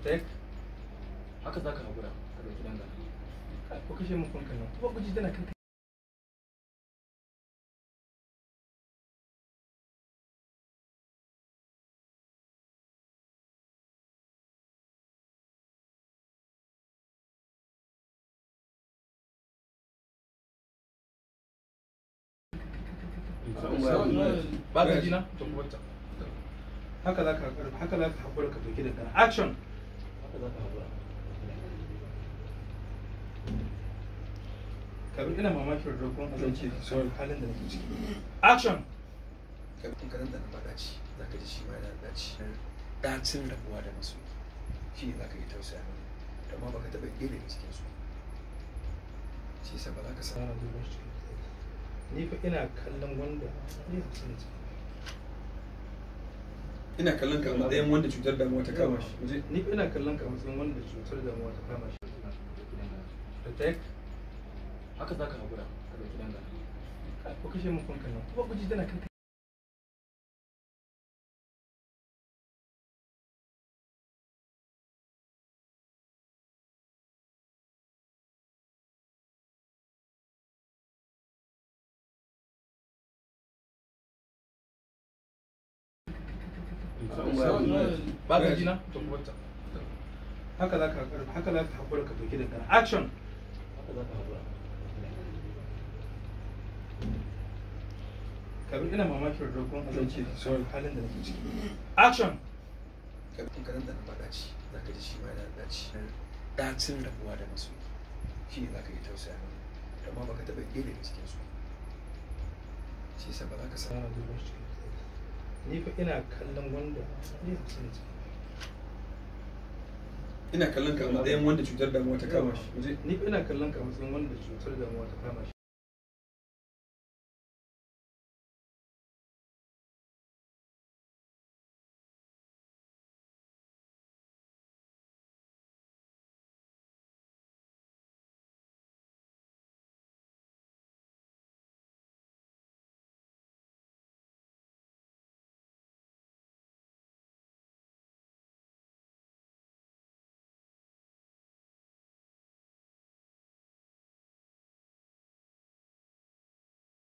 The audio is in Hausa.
tek haka za ka haƙura ka ɗauki dangana ko kashe mun fankan nan kuma guji tana kan ba ka jina to kuma haka za ka haƙura ka ɗauki dangana action haka za ka haƙura kabin ina mamakin roƙon azanci sauran halin da nake ciki action kabin karan da na madaci za ka ji shi ma yana daci dacin rabuwa da masu shi ne za ka yi tausaya mini amma baka taɓa ɗaya daga cikin su shi yasa ba za ka samu ni fa ina kallon wanda ya san ina kallon ka a matsayin wanda cutar damuwa ta kama shi ni fa ina kallon ka a matsayin wanda cutar damuwa ta kama shi tek haka za ka haƙura ka ɗauki dangana ko kashe mun fankan nan kuma guji tana kan ba ka jina to kuma haka za ka haƙura ka ɗauki dangana action haka za ka haƙura kabin ina mamakin roƙon azanci sauran halin da nake ciki action kabin karan da na madaci za ka ji shi ma yana daci dacin rabuwa da masu shi ne za ka yi tausaya mini amma baka taɓa ɗaya daga cikin su shi yasa ba za ka samu ni fa ina kallon wanda ya san ina kallon ka a matsayin wanda cutar damuwa ta kama shi ni fa ina kallon ka a matsayin wanda cutar damuwa ta kama shi